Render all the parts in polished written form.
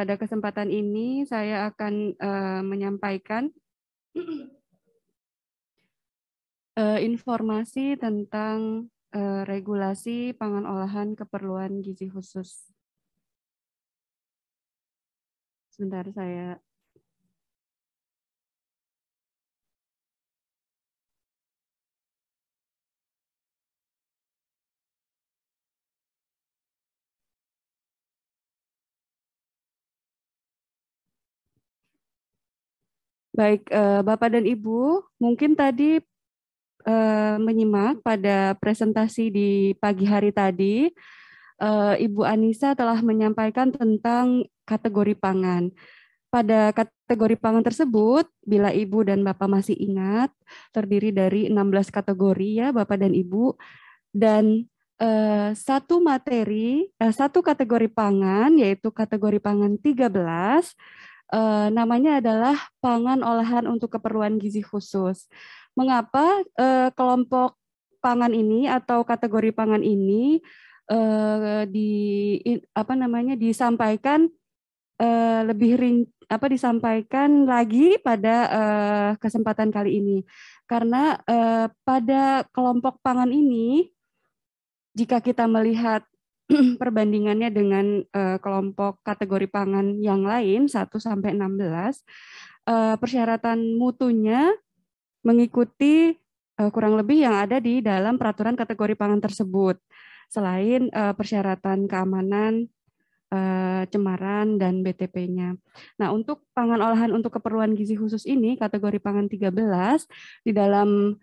pada kesempatan ini saya akan menyampaikan informasi tentang regulasi pangan olahan keperluan gizi khusus. Sebentar saya. Baik, Bapak dan Ibu, mungkin tadi menyimak pada presentasi di pagi hari tadi, Ibu Anissa telah menyampaikan tentang kategori pangan. Pada kategori pangan tersebut, bila Ibu dan Bapak masih ingat, terdiri dari 16 kategori ya Bapak dan Ibu, dan satu kategori pangan, yaitu kategori pangan 13, namanya adalah pangan olahan untuk keperluan gizi khusus. Mengapa kelompok pangan ini atau kategori pangan ini disampaikan disampaikan lagi pada kesempatan kali ini? Karena pada kelompok pangan ini, jika kita melihat perbandingannya dengan kelompok kategori pangan yang lain 1 sampai 16, persyaratan mutunya mengikuti kurang lebih yang ada di dalam peraturan kategori pangan tersebut. Selain persyaratan keamanan, cemaran, dan BTP-nya. Nah, untuk pangan olahan untuk keperluan gizi khusus ini, kategori pangan 13, di dalam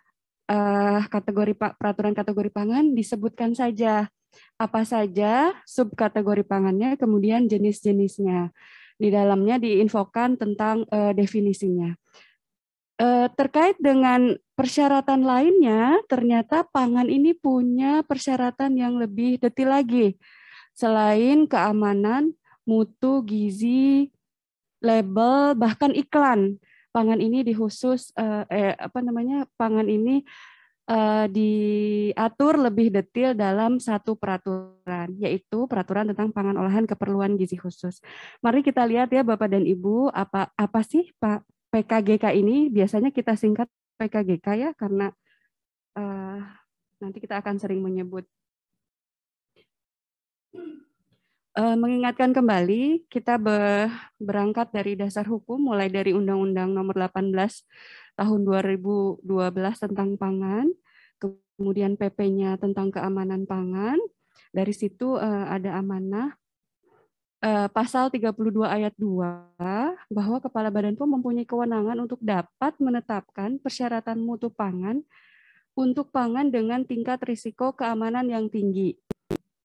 kategori peraturan kategori pangan disebutkan saja apa saja subkategori pangannya, kemudian jenis-jenisnya. Di dalamnya diinfokan tentang definisinya. Terkait dengan persyaratan lainnya, ternyata pangan ini punya persyaratan yang lebih detail lagi. Selain keamanan, mutu, gizi, label, bahkan iklan. Pangan ini pangan ini diatur lebih detail dalam satu peraturan, yaitu peraturan tentang pangan olahan keperluan gizi khusus. Mari kita lihat ya Bapak dan Ibu, apa sih Pak PKGK ini? Biasanya kita singkat PKGK ya, karena nanti kita akan sering menyebut. Mengingatkan kembali, kita berangkat dari dasar hukum, mulai dari Undang-Undang Nomor 18 Tahun 2012 tentang pangan, kemudian PP-nya tentang keamanan pangan. Dari situ ada amanah pasal 32 ayat 2 bahwa Kepala Badan POM mempunyai kewenangan untuk dapat menetapkan persyaratan mutu pangan untuk pangan dengan tingkat risiko keamanan yang tinggi.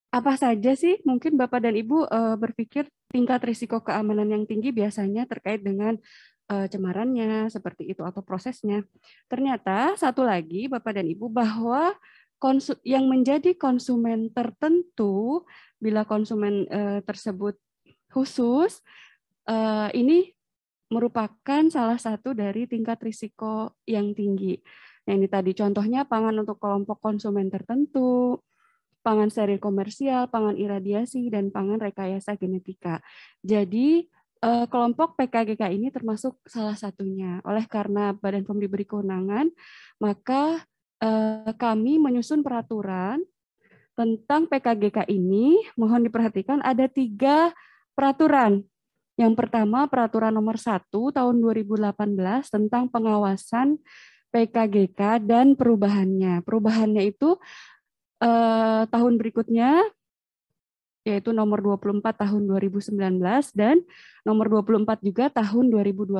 Apa saja sih mungkin Bapak dan Ibu berpikir tingkat risiko keamanan yang tinggi biasanya terkait dengan cemarannya seperti itu atau prosesnya. Ternyata satu lagi Bapak dan Ibu, bahwa yang menjadi konsumen tertentu bila konsumen tersebut khusus ini merupakan salah satu dari tingkat risiko yang tinggi. Nah, ini tadi contohnya pangan untuk kelompok konsumen tertentu, pangan steril komersial, pangan iradiasi, dan pangan rekayasa genetika. Jadi kelompok PKGK ini termasuk salah satunya. Oleh karena Badan POM diberi kewenangan, maka kami menyusun peraturan tentang PKGK ini. Mohon diperhatikan ada 3 peraturan. Yang pertama peraturan nomor 1 tahun 2018 tentang pengawasan PKGK dan perubahannya. Perubahannya itu tahun berikutnya, yaitu nomor 24 tahun 2019 dan nomor 24 juga tahun 2020.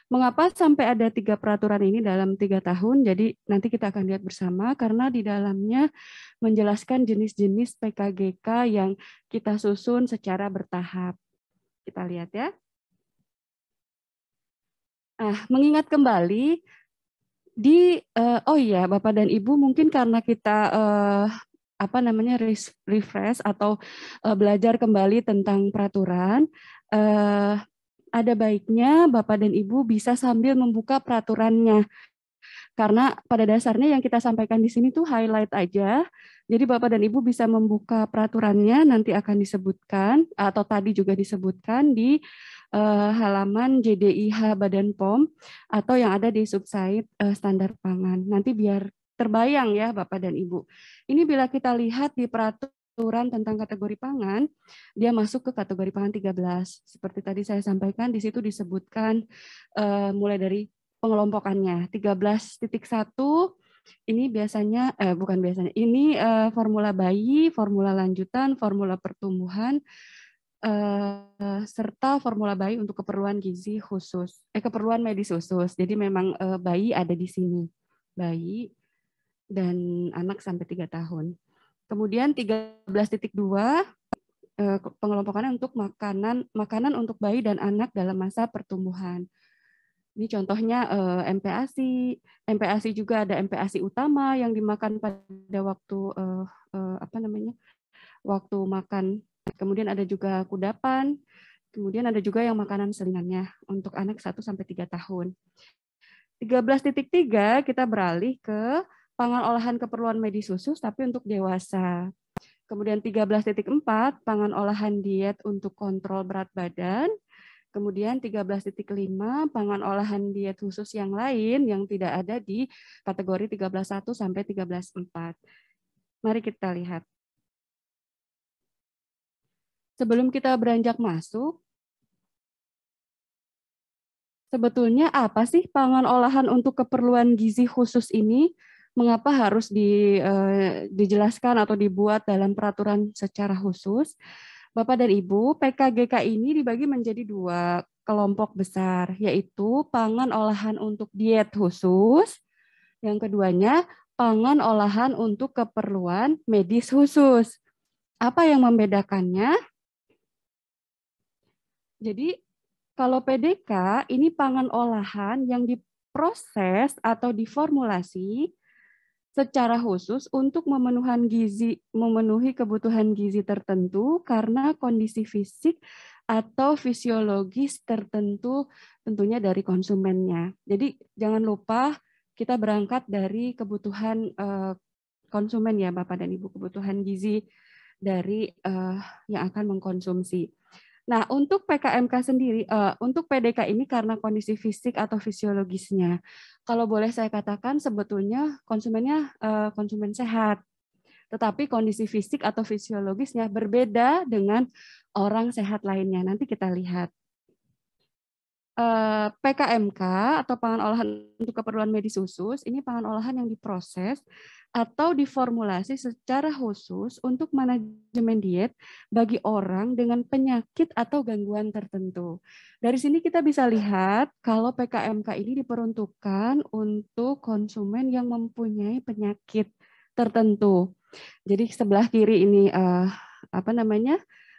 Mengapa sampai ada 3 peraturan ini dalam 3 tahun? Jadi nanti kita akan lihat bersama, karena di dalamnya menjelaskan jenis-jenis PKGK yang kita susun secara bertahap. Kita lihat ya. Mengingat kembali oh iya Bapak dan Ibu, mungkin karena kita refresh atau belajar kembali tentang peraturan, ada baiknya Bapak dan Ibu bisa sambil membuka peraturannya, Karena pada dasarnya yang kita sampaikan di sini tuh highlight aja. Jadi Bapak dan Ibu bisa membuka peraturannya, nanti akan disebutkan, atau tadi juga disebutkan di halaman JDIH Badan POM, atau yang ada di subsite standar pangan. Nanti biar terbayang ya Bapak dan Ibu. Ini bila kita lihat di peraturan tentang kategori pangan, dia masuk ke kategori pangan 13. Seperti tadi saya sampaikan, di situ disebutkan mulai dari pengelompokannya. 13.1 ini biasanya bukan biasanya. Ini formula bayi, formula lanjutan, formula pertumbuhan serta formula bayi untuk keperluan gizi khusus. Keperluan medis khusus. Jadi memang bayi ada di sini. Bayi dan anak sampai 3 tahun. Kemudian 13.2 pengelompokannya untuk makanan untuk bayi dan anak dalam masa pertumbuhan. Ini contohnya MPASI. MPASI juga ada MPASI utama yang dimakan pada waktu waktu makan. Kemudian ada juga kudapan. Kemudian ada juga yang makanan selingannya untuk anak 1 sampai 3 tahun. 13.3 kita beralih ke pangan olahan keperluan medis khusus tapi untuk dewasa. Kemudian 13.4 pangan olahan diet untuk kontrol berat badan. Kemudian 13.5 pangan olahan diet khusus yang lain yang tidak ada di kategori 13.1 sampai 13.4. Mari kita lihat. Sebelum kita beranjak masuk, sebetulnya apa sih pangan olahan untuk keperluan gizi khusus ini? Mengapa harus dijelaskan atau dibuat dalam peraturan secara khusus? Bapak dan Ibu, PKGK ini dibagi menjadi 2 kelompok besar, yaitu pangan olahan untuk diet khusus, yang keduanya pangan olahan untuk keperluan medis khusus. Apa yang membedakannya? Jadi kalau PDK ini pangan olahan yang diproses atau diformulasi secara khusus untuk memenuhi kebutuhan gizi tertentu karena kondisi fisik atau fisiologis tertentu tentunya dari konsumennya. Jadi jangan lupa kita berangkat dari kebutuhan konsumen ya Bapak dan Ibu, kebutuhan gizi dari yang akan mengkonsumsi. Nah, untuk PKMK sendiri, untuk PDK ini karena kondisi fisik atau fisiologisnya, kalau boleh saya katakan sebetulnya konsumennya konsumen sehat, tetapi kondisi fisik atau fisiologisnya berbeda dengan orang sehat lainnya. Nanti kita lihat. PKMK atau pangan olahan untuk keperluan medis khusus, ini pangan olahan yang diproses atau diformulasi secara khusus untuk manajemen diet bagi orang dengan penyakit atau gangguan tertentu. Dari sini kita bisa lihat kalau PKMK ini diperuntukkan untuk konsumen yang mempunyai penyakit tertentu. Jadi sebelah kiri ini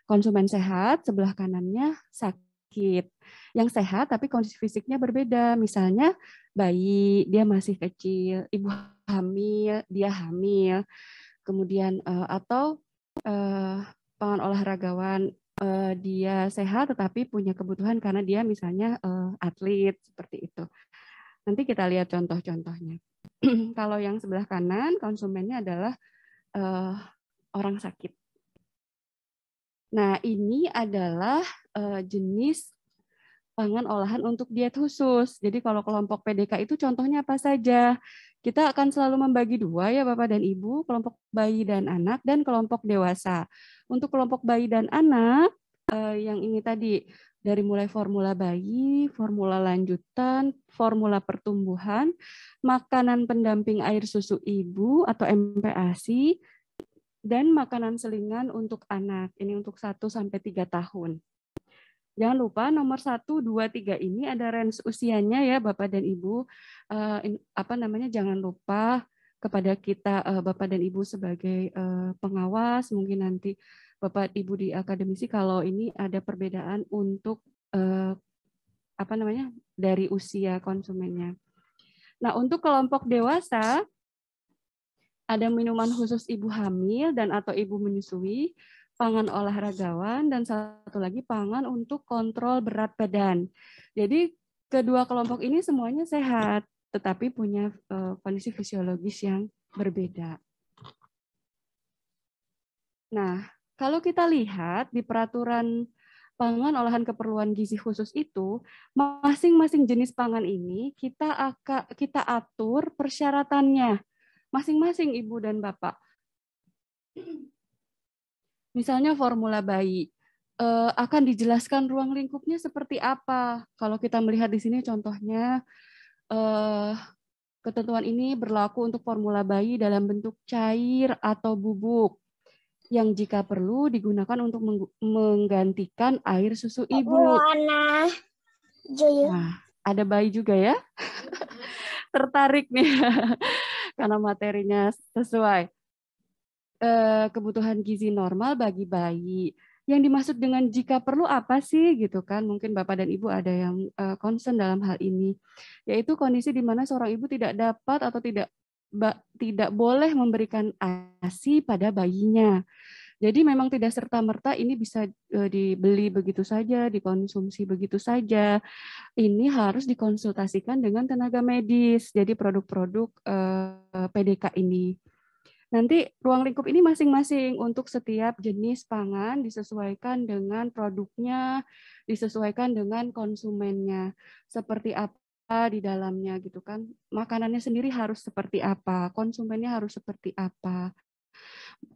konsumen sehat, sebelah kanannya sakit. Yang sehat tapi kondisi fisiknya berbeda. Misalnya bayi, dia masih kecil, ibu hamil, dia hamil. Kemudian atau pangan olahragawan, dia sehat tetapi punya kebutuhan karena dia misalnya atlet, seperti itu. Nanti kita lihat contoh-contohnya. Kalau yang sebelah kanan, konsumennya adalah orang sakit. Nah, ini adalah jenis pangan olahan untuk diet khusus. Jadi kalau kelompok PDK itu contohnya apa saja? Kita akan selalu membagi 2 ya Bapak dan Ibu, kelompok bayi dan anak dan kelompok dewasa. Untuk kelompok bayi dan anak, yang ini tadi, dari mulai formula bayi, formula lanjutan, formula pertumbuhan, makanan pendamping air susu ibu atau MPASI, dan makanan selingan untuk anak. Ini untuk 1 sampai 3 tahun. Jangan lupa nomor 1, 2, 3 ini ada range usianya ya Bapak dan Ibu. Jangan lupa kepada kita Bapak dan Ibu sebagai pengawas, mungkin nanti Bapak Ibu di akademisi kalau ini ada perbedaan untuk dari usia konsumennya. Nah, untuk kelompok dewasa ada minuman khusus ibu hamil dan atau ibu menyusui, pangan olahragawan, dan satu lagi pangan untuk kontrol berat badan. Jadi kedua kelompok ini semuanya sehat, tetapi punya kondisi fisiologis yang berbeda. Nah, kalau kita lihat di peraturan pangan olahan keperluan gizi khusus itu, masing-masing jenis pangan ini kita atur persyaratannya masing-masing Ibu dan Bapak. Misalnya formula bayi, akan dijelaskan ruang lingkupnya seperti apa. Kalau kita melihat di sini contohnya, ketentuan ini berlaku untuk formula bayi dalam bentuk cair atau bubuk, yang jika perlu digunakan untuk menggantikan air susu ibu. Nah, ada bayi juga ya. Tertarik nih, karena materinya sesuai. Kebutuhan gizi normal bagi bayi. Yang dimaksud dengan jika perlu apa sih gitu kan? Mungkin Bapak dan Ibu ada yang concern dalam hal ini, yaitu kondisi di mana seorang ibu tidak dapat atau tidak boleh memberikan ASI pada bayinya. Jadi memang tidak serta-merta ini bisa dibeli begitu saja, dikonsumsi begitu saja. Ini harus dikonsultasikan dengan tenaga medis. Jadi produk-produk PDK ini. Nanti ruang lingkup ini masing-masing untuk setiap jenis pangan disesuaikan dengan produknya, disesuaikan dengan konsumennya. Seperti apa di dalamnya gitu kan. Makanannya sendiri harus seperti apa, konsumennya harus seperti apa.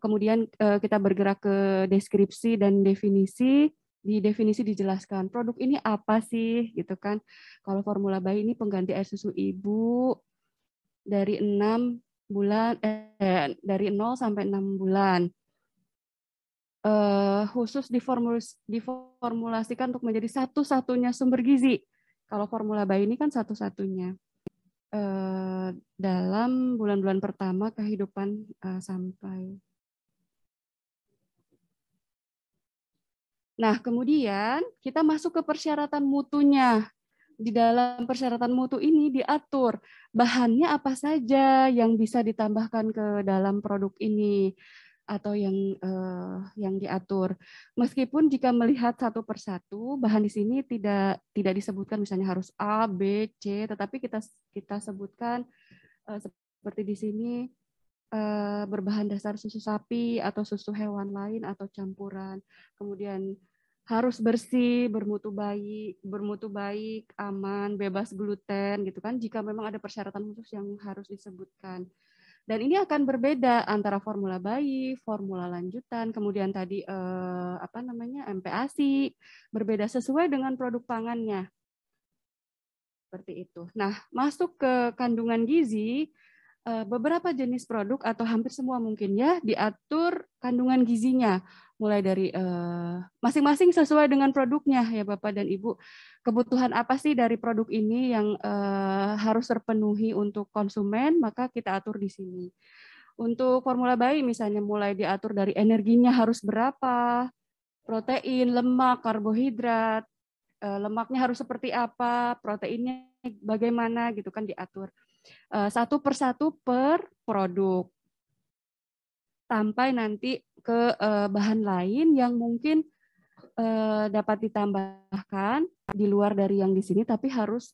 Kemudian kita bergerak ke deskripsi dan definisi. Di definisi dijelaskan produk ini apa sih gitu kan. Kalau formula bayi ini pengganti air susu ibu dari 6 bulan dari 0 sampai 6 bulan. Khusus diformulasikan untuk menjadi satu-satunya sumber gizi. Kalau formula bayi ini kan satu-satunya. Dalam bulan-bulan pertama kehidupan sampai. Nah, kemudian kita masuk ke persyaratan mutunya. Di dalam persyaratan mutu ini diatur bahannya apa saja yang bisa ditambahkan ke dalam produk ini atau yang diatur. Meskipun jika melihat satu persatu bahan di sini tidak disebutkan misalnya harus A, B, C, tetapi kita sebutkan seperti di sini berbahan dasar susu sapi atau susu hewan lain atau campuran. Kemudian harus bersih, bermutu baik, aman, bebas gluten gitu kan. Jika memang ada persyaratan khusus yang harus disebutkan. Dan ini akan berbeda antara formula bayi, formula lanjutan, kemudian tadi MPASI, berbeda sesuai dengan produk pangannya. Seperti itu. Nah, masuk ke kandungan gizi, beberapa jenis produk atau hampir semua mungkin ya diatur kandungan gizinya mulai dari masing-masing sesuai dengan produknya ya Bapak dan Ibu. Kebutuhan apa sih dari produk ini yang harus terpenuhi untuk konsumen, maka kita atur di sini. Untuk formula bayi misalnya mulai diatur dari energinya harus berapa, protein, lemak, karbohidrat, lemaknya harus seperti apa, proteinnya bagaimana gitu kan diatur. Satu persatu per produk. Sampai nanti ke bahan lain yang mungkin dapat ditambahkan di luar dari yang di sini, tapi harus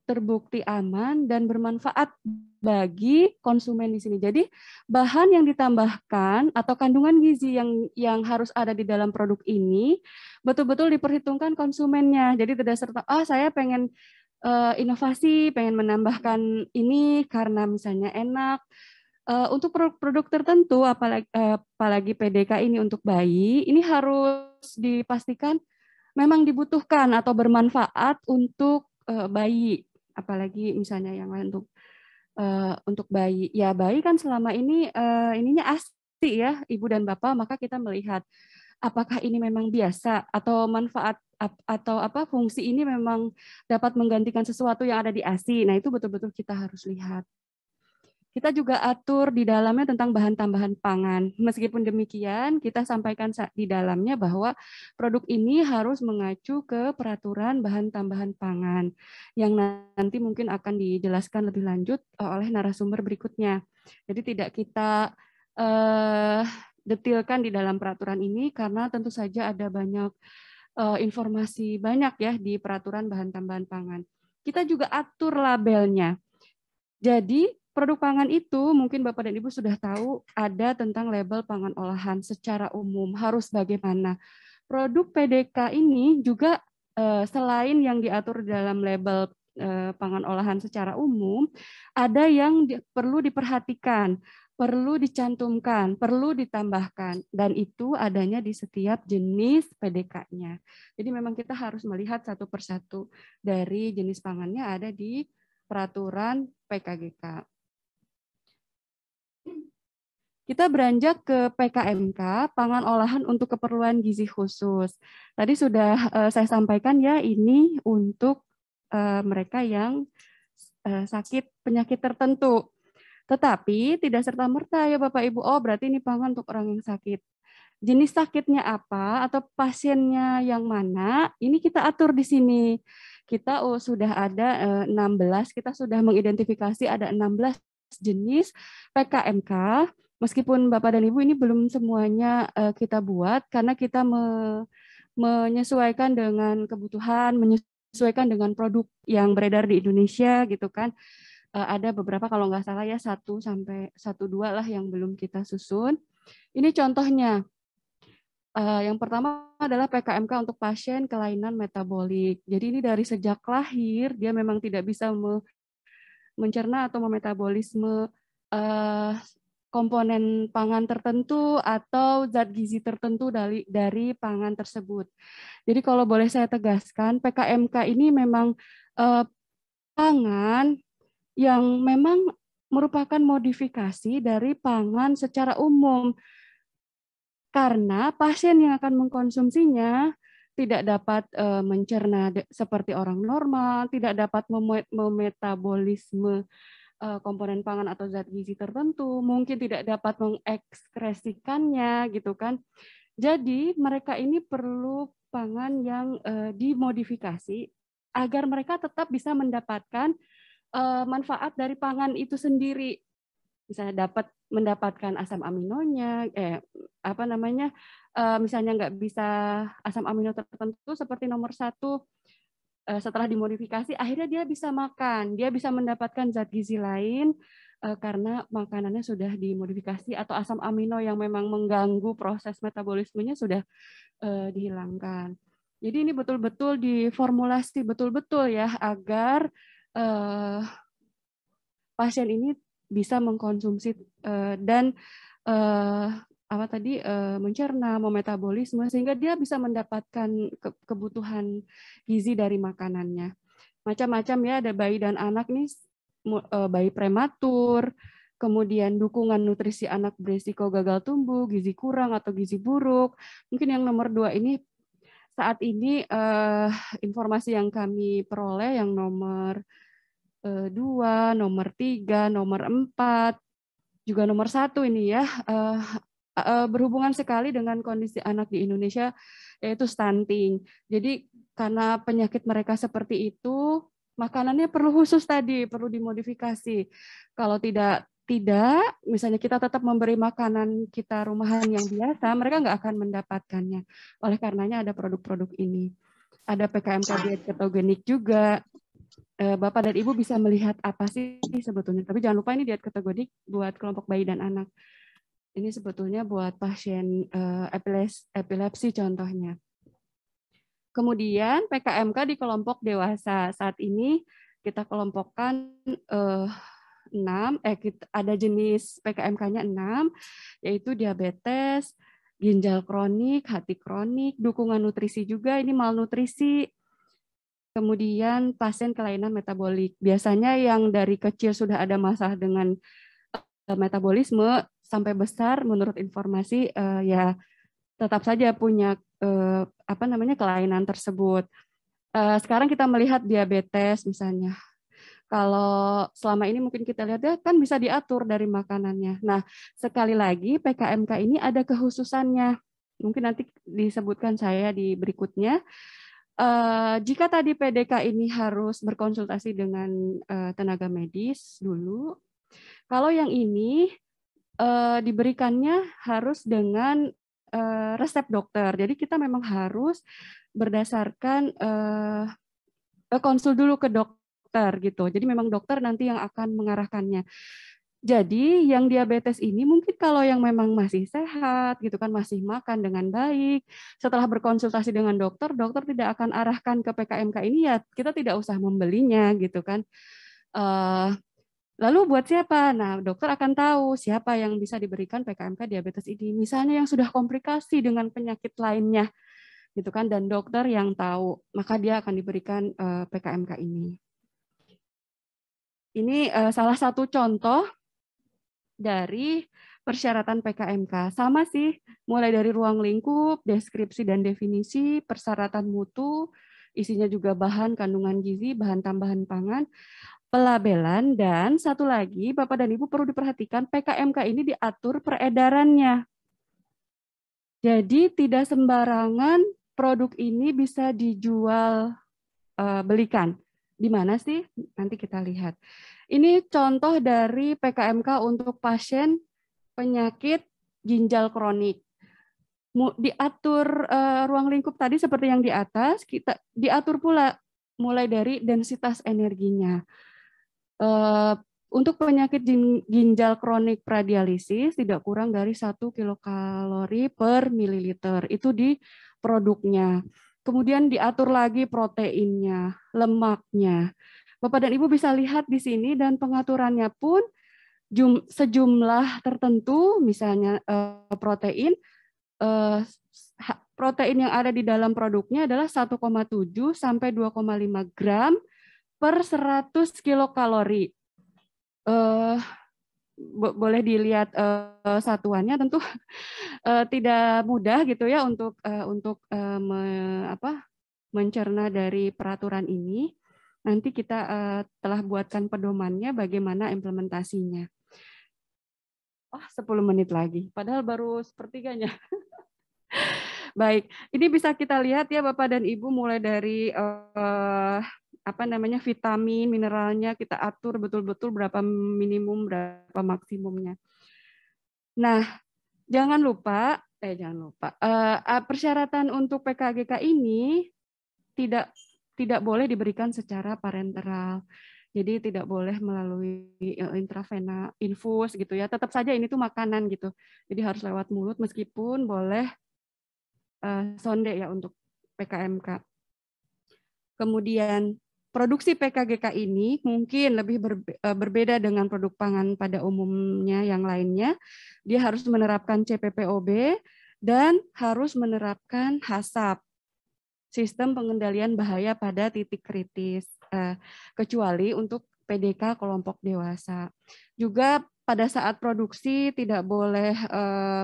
terbukti aman dan bermanfaat bagi konsumen di sini. Jadi bahan yang ditambahkan atau kandungan gizi yang harus ada di dalam produk ini betul-betul diperhitungkan konsumennya. Jadi tidak serta saya pengen inovasi, pengen menambahkan ini karena misalnya enak. Untuk produk tertentu, apalagi PDK ini untuk bayi, ini harus dipastikan memang dibutuhkan atau bermanfaat untuk bayi. Apalagi misalnya yang lain untuk bayi. Ya bayi kan selama ini ininya ASI ya, Ibu dan Bapak, maka kita melihat apakah ini memang biasa atau manfaat atau fungsi ini memang dapat menggantikan sesuatu yang ada di ASI. Nah, itu betul-betul kita harus lihat. Kita juga atur di dalamnya tentang bahan tambahan pangan. Meskipun demikian, kita sampaikan di dalamnya bahwa produk ini harus mengacu ke peraturan bahan tambahan pangan yang nanti mungkin akan dijelaskan lebih lanjut oleh narasumber berikutnya. Jadi tidak kita detilkan di dalam peraturan ini karena tentu saja ada banyak informasi banyak ya di peraturan bahan tambahan pangan. kita juga atur labelnya. Jadi produk pangan itu mungkin Bapak dan Ibu sudah tahu ada tentang label pangan olahan secara umum harus bagaimana. Produk PDK ini juga selain yang diatur dalam label pangan olahan secara umum, ada yang perlu diperhatikan, perlu dicantumkan, perlu ditambahkan, dan itu adanya di setiap jenis PDK-nya. Jadi memang kita harus melihat satu persatu dari jenis pangannya ada di peraturan PKGK. Kita beranjak ke PKMK, pangan olahan untuk keperluan gizi khusus. Tadi sudah saya sampaikan ya, ini untuk mereka yang sakit penyakit tertentu. Tetapi tidak serta-merta ya Bapak Ibu, oh berarti ini pangan untuk orang yang sakit. Jenis sakitnya apa atau pasiennya yang mana, ini kita atur di sini. Kita sudah ada 16, kita sudah mengidentifikasi ada 16 jenis PKMK. Meskipun Bapak dan Ibu ini belum semuanya kita buat karena kita menyesuaikan dengan kebutuhan, menyesuaikan dengan produk yang beredar di Indonesia gitu kan. Ada beberapa kalau nggak salah ya 1-2 lah yang belum kita susun. Ini contohnya. Yang pertama adalah PKMK untuk pasien kelainan metabolik. Jadi ini dari sejak lahir dia memang tidak bisa mencerna atau memetabolisme komponen pangan tertentu atau zat gizi tertentu dari pangan tersebut. Jadi kalau boleh saya tegaskan, PKMK ini memang pangan yang memang merupakan modifikasi dari pangan secara umum. Karena pasien yang akan mengkonsumsinya tidak dapat mencerna seperti orang normal, tidak dapat memetabolisme komponen pangan atau zat gizi tertentu, mungkin tidak dapat mengekskresikannya gitu kan. Jadi mereka ini perlu pangan yang dimodifikasi agar mereka tetap bisa mendapatkan manfaat dari pangan itu sendiri. Misalnya mendapatkan asam aminonya, misalnya nggak bisa asam amino tertentu seperti nomor 1 setelah dimodifikasi, akhirnya dia bisa makan, dia bisa mendapatkan zat gizi lain karena makanannya sudah dimodifikasi atau asam amino yang memang mengganggu proses metabolismenya sudah dihilangkan. Jadi ini betul-betul diformulasi betul-betul ya agar pasien ini bisa mengkonsumsi dan mencerna, memetabolisme sehingga dia bisa mendapatkan kebutuhan gizi dari makanannya. Macam-macam ya, ada bayi dan anak nih, bayi prematur, kemudian dukungan nutrisi anak berisiko gagal tumbuh, gizi kurang atau gizi buruk. Mungkin yang nomor 2 ini saat ini informasi yang kami peroleh yang nomor 2, nomor 3, nomor 4, juga nomor 1 ini ya, berhubungan sekali dengan kondisi anak di Indonesia, yaitu stunting. Jadi karena penyakit mereka seperti itu, makanannya perlu khusus tadi, perlu dimodifikasi. Kalau tidak, misalnya kita tetap memberi makanan kita rumahan yang biasa, mereka nggak akan mendapatkannya. Oleh karenanya ada produk-produk ini. Ada PKMK diet ketogenik juga. Bapak dan Ibu bisa melihat apa sih sebetulnya. Tapi jangan lupa ini diet ketogenik buat kelompok bayi dan anak. Ini sebetulnya buat pasien epilepsi contohnya. Kemudian PKMK di kelompok dewasa. Saat ini kita kelompokkan 6, ada jenis PKMK-nya 6, yaitu diabetes, ginjal kronik, hati kronik, dukungan nutrisi juga, ini malnutrisi, kemudian pasien kelainan metabolik. Biasanya yang dari kecil sudah ada masalah dengan metabolisme sampai besar, menurut informasi ya tetap saja punya kelainan tersebut. Sekarang kita melihat diabetes misalnya. Kalau selama ini mungkin kita lihat ya kan bisa diatur dari makanannya. Nah, sekali lagi PKMK ini ada kekhususannya. Mungkin nanti disebutkan saya di berikutnya. Jika tadi PDK ini harus berkonsultasi dengan tenaga medis dulu, kalau yang ini diberikannya harus dengan resep dokter. Jadi kita memang harus berdasarkan konsul dulu ke dokter dokter gitu. Jadi memang dokter nanti yang akan mengarahkannya. Jadi yang diabetes ini mungkin kalau yang memang masih sehat gitu kan, masih makan dengan baik, setelah berkonsultasi dengan dokter, dokter tidak akan arahkan ke PKMK ini, ya kita tidak usah membelinya gitu kan. Lalu buat siapa? Nah, dokter akan tahu siapa yang bisa diberikan PKMK diabetes ini. Misalnya yang sudah komplikasi dengan penyakit lainnya gitu kan, dan dokter yang tahu, maka dia akan diberikan PKMK ini. Ini salah satu contoh dari persyaratan PKMK. Sama sih, mulai dari ruang lingkup, deskripsi dan definisi, persyaratan mutu, isinya juga bahan, kandungan gizi, bahan tambahan pangan, pelabelan, dan satu lagi, Bapak dan Ibu perlu diperhatikan, PKMK ini diatur peredarannya. Jadi tidak sembarangan produk ini bisa dijual belikan. Di mana sih? Nanti kita lihat. Ini contoh dari PKMK untuk pasien penyakit ginjal kronik. Diatur ruang lingkup tadi seperti yang di atas, kita diatur pula mulai dari densitas energinya. Untuk penyakit ginjal kronik pradialisis tidak kurang dari 1 kilokalori per mililiter. Itu di produknya. Kemudian diatur lagi proteinnya, lemaknya. Bapak dan Ibu bisa lihat di sini, dan pengaturannya pun sejumlah tertentu, misalnya protein yang ada di dalam produknya adalah 1,7 sampai 2,5 gram per 100 kilokalori. Boleh dilihat satuannya, tentu tidak mudah gitu ya untuk mencerna dari peraturan ini. Nanti kita telah buatkan pedomannya bagaimana implementasinya. Oh, 10 menit lagi, padahal baru sepertiganya. Baik, ini bisa kita lihat ya Bapak dan Ibu, mulai dari vitamin, mineralnya kita atur betul-betul berapa minimum, berapa maksimumnya. Nah, jangan lupa persyaratan untuk PKGK ini tidak boleh diberikan secara parenteral. Jadi tidak boleh melalui intravena, infus gitu ya. Tetap saja ini tuh makanan gitu. Jadi harus lewat mulut, meskipun boleh sonde ya untuk PKMK. Kemudian produksi PKGK ini mungkin lebih berbeda dengan produk pangan pada umumnya yang lainnya. Dia harus menerapkan CPPOB dan harus menerapkan HACCP, sistem pengendalian bahaya pada titik kritis, kecuali untuk PDK kelompok dewasa. Juga pada saat produksi tidak boleh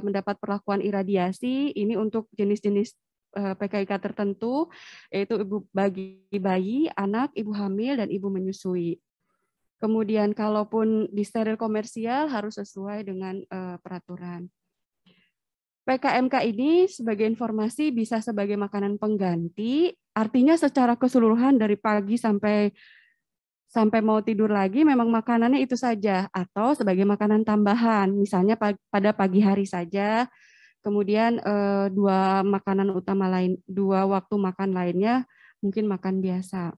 mendapat perlakuan iradiasi, ini untuk jenis-jenis PKIK tertentu, yaitu bagi bayi, anak, ibu hamil, dan ibu menyusui. Kemudian kalaupun di steril komersial harus sesuai dengan peraturan. PKMK ini sebagai informasi bisa sebagai makanan pengganti, artinya secara keseluruhan dari pagi sampai mau tidur lagi memang makanannya itu saja, atau sebagai makanan tambahan, misalnya pada pagi hari saja, kemudian dua waktu makan lainnya mungkin makan biasa.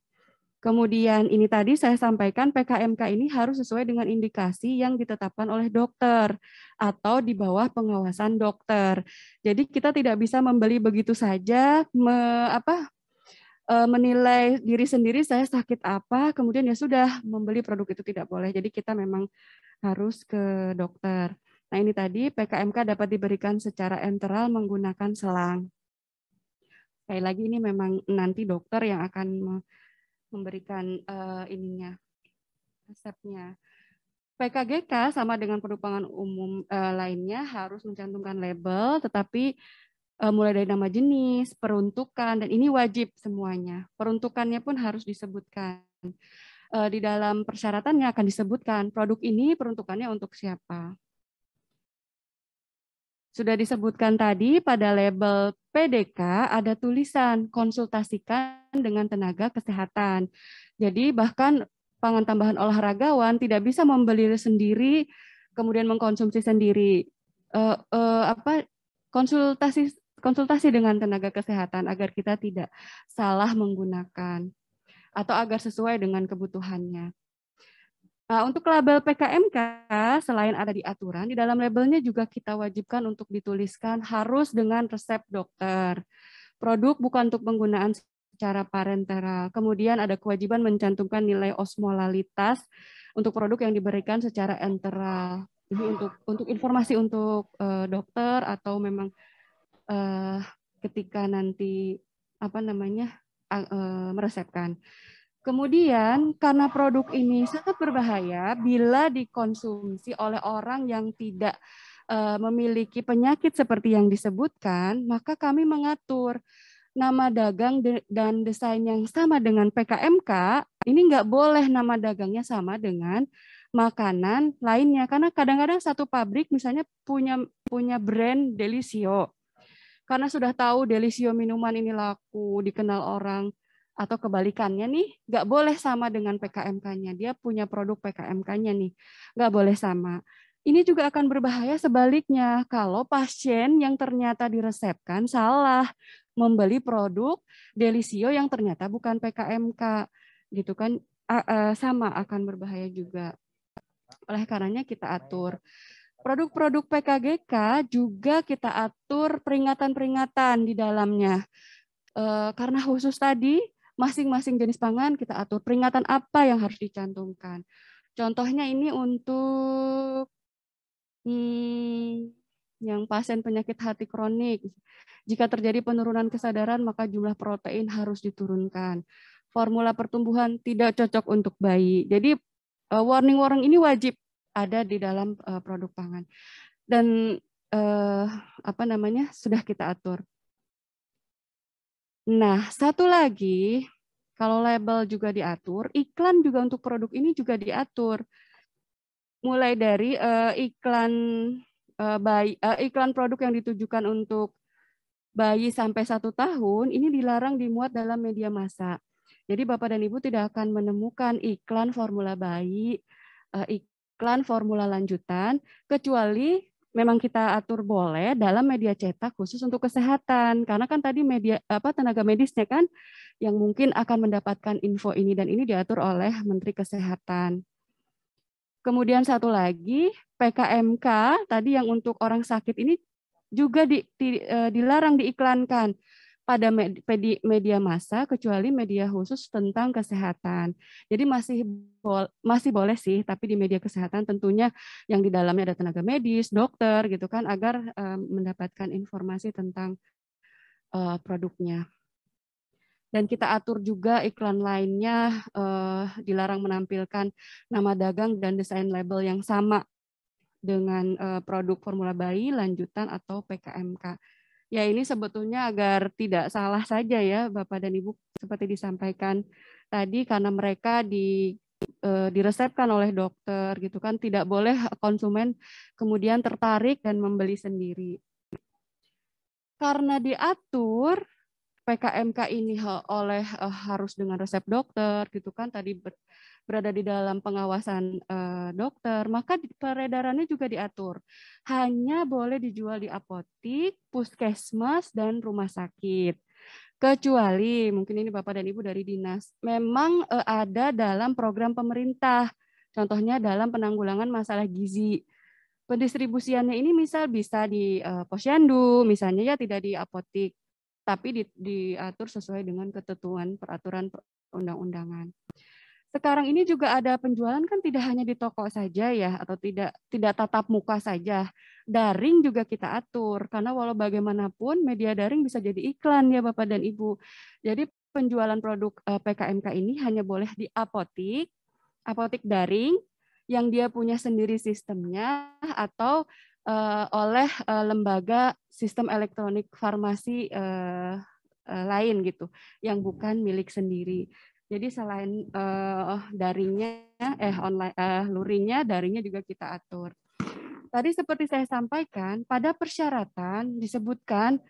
Kemudian ini tadi saya sampaikan PKMK ini harus sesuai dengan indikasi yang ditetapkan oleh dokter atau di bawah pengawasan dokter. Jadi kita tidak bisa membeli begitu saja, menilai diri sendiri saya sakit apa, kemudian ya sudah membeli produk itu, tidak boleh. Jadi kita memang harus ke dokter. Nah ini tadi PKMK dapat diberikan secara enteral menggunakan selang. Sekali lagi ini memang nanti dokter yang akan memberikan resepnya. PKGK sama dengan produk pangan umum lainnya harus mencantumkan label, tetapi mulai dari nama jenis, peruntukan, dan ini wajib semuanya. Peruntukannya pun harus disebutkan. Di dalam persyaratannya akan disebutkan produk ini peruntukannya untuk siapa. Sudah disebutkan tadi pada label PDK ada tulisan konsultasikan dengan tenaga kesehatan. Jadi bahkan pangan tambahan olahragawan tidak bisa membeli sendiri kemudian mengkonsumsi sendiri. Konsultasi dengan tenaga kesehatan agar kita tidak salah menggunakan. atau agar sesuai dengan kebutuhannya. Nah, untuk label PKMK, selain ada di aturan, di dalam labelnya juga kita wajibkan untuk dituliskan harus dengan resep dokter. Produk bukan untuk penggunaan secara parenteral. Kemudian ada kewajiban mencantumkan nilai osmolalitas untuk produk yang diberikan secara enteral. Ini untuk informasi untuk dokter atau memang ketika nanti meresepkan. Kemudian karena produk ini sangat berbahaya bila dikonsumsi oleh orang yang tidak memiliki penyakit seperti yang disebutkan, maka kami mengatur nama dagang dan desain yang sama dengan PKMK, ini nggak boleh nama dagangnya sama dengan makanan lainnya. Karena kadang-kadang satu pabrik misalnya punya brand Delisio. Karena sudah tahu Delisio minuman ini laku, dikenal orang, atau kebalikannya nih, nggak boleh sama dengan PKMK-nya. Dia punya produk PKMK-nya nih, nggak boleh sama. Ini juga akan berbahaya sebaliknya kalau pasien yang ternyata diresepkan salah membeli produk Delisio yang ternyata bukan PKMK, gitu kan, sama akan berbahaya juga. Oleh karenanya kita atur. Produk-produk PKGK juga kita atur peringatan-peringatan di dalamnya. Karena khusus tadi, masing-masing jenis pangan kita atur peringatan apa yang harus dicantumkan. Contohnya ini untuk yang pasien penyakit hati kronik. Jika terjadi penurunan kesadaran, maka jumlah protein harus diturunkan. Formula pertumbuhan tidak cocok untuk bayi. Jadi warning-warning ini wajib ada di dalam produk pangan. Dan sudah kita atur. Nah, satu lagi, kalau label juga diatur, iklan juga untuk produk ini juga diatur. Mulai dari iklan produk yang ditujukan untuk bayi sampai 1 tahun, ini dilarang dimuat dalam media massa. Jadi Bapak dan Ibu tidak akan menemukan iklan formula bayi, iklan formula lanjutan, kecuali memang kita atur boleh dalam media cetak khusus untuk kesehatan. Karena kan tadi tenaga medisnya kan yang mungkin akan mendapatkan info ini, dan ini diatur oleh Menteri Kesehatan. Kemudian satu lagi, PKMK tadi yang untuk orang sakit ini juga dilarang diiklankan pada media massa kecuali media khusus tentang kesehatan. Jadi masih boleh sih, tapi di media kesehatan tentunya yang di dalamnya ada tenaga medis, dokter gitu kan, agar mendapatkan informasi tentang produknya. Dan kita atur juga iklan lainnya dilarang menampilkan nama dagang dan desain label yang sama dengan produk formula bayi, lanjutan, atau PKMK. Ya, ini sebetulnya agar tidak salah saja ya Bapak dan Ibu, seperti disampaikan tadi, karena mereka diresepkan oleh dokter gitu kan, tidak boleh konsumen kemudian tertarik dan membeli sendiri. Karena diatur PKMK ini harus dengan resep dokter gitu kan, tadi berada di dalam pengawasan dokter, maka peredarannya juga diatur. Hanya boleh dijual di apotik, puskesmas, dan rumah sakit. Kecuali, mungkin ini Bapak dan Ibu dari dinas, memang ada dalam program pemerintah, contohnya dalam penanggulangan masalah gizi. Pendistribusiannya ini misal bisa di posyandu, misalnya ya, tidak di apotik, tapi diatur sesuai dengan ketentuan peraturan undang-undangan. Sekarang ini juga ada penjualan kan tidak hanya di toko saja ya, atau tidak tatap muka saja. Daring juga kita atur, karena walau bagaimanapun media daring bisa jadi iklan ya Bapak dan Ibu. Jadi penjualan produk PKMK ini hanya boleh di apotik daring, yang dia punya sendiri sistemnya, atau oleh lembaga sistem elektronik farmasi lain gitu, yang bukan milik sendiri. Jadi selain daringnya, luringnya, daringnya juga kita atur. Tadi seperti saya sampaikan, pada persyaratan disebutkan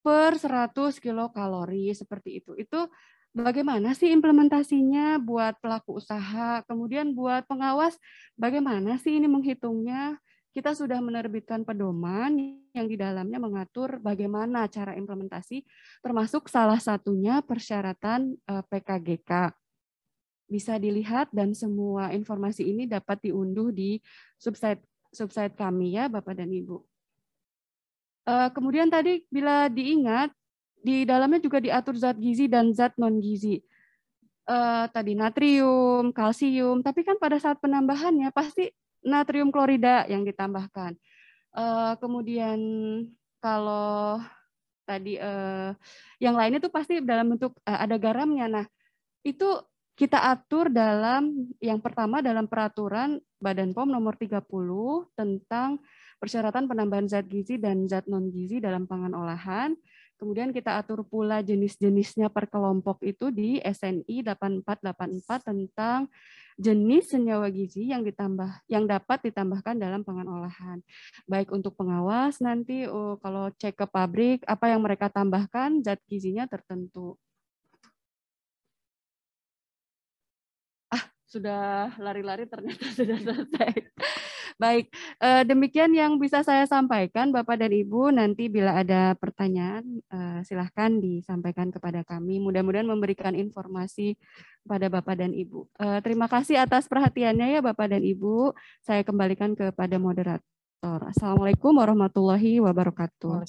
per 100 kilokalori seperti itu. Itu bagaimana sih implementasinya buat pelaku usaha, kemudian buat pengawas, bagaimana sih ini menghitungnya? Kita sudah menerbitkan pedoman yang di dalamnya mengatur bagaimana cara implementasi, termasuk salah satunya persyaratan PKGK. bisa dilihat dan semua informasi ini dapat diunduh di subsite kami ya Bapak dan Ibu. Kemudian tadi bila diingat, di dalamnya juga diatur zat gizi dan zat non-gizi. Tadi natrium, kalsium, tapi kan pada saat penambahannya pasti natrium klorida yang ditambahkan. Kemudian kalau tadi yang lainnya itu pasti dalam bentuk ada garamnya. Nah, itu kita atur dalam yang pertama dalam peraturan Badan POM nomor 30 tentang persyaratan penambahan zat gizi dan zat non gizi dalam pangan olahan. Kemudian kita atur pula jenis-jenisnya per kelompok itu di SNI 8484 tentang jenis senyawa gizi yang dapat ditambahkan dalam pangan olahan. Baik untuk pengawas nanti kalau cek ke pabrik apa yang mereka tambahkan zat gizinya tertentu. Sudah lari-lari ternyata sudah selesai. Baik, demikian yang bisa saya sampaikan Bapak dan Ibu. Nanti bila ada pertanyaan silahkan disampaikan kepada kami. Mudah-mudahan memberikan informasi kepada Bapak dan Ibu. Terima kasih atas perhatiannya ya Bapak dan Ibu. Saya kembalikan kepada moderator. Assalamualaikum warahmatullahi wabarakatuh.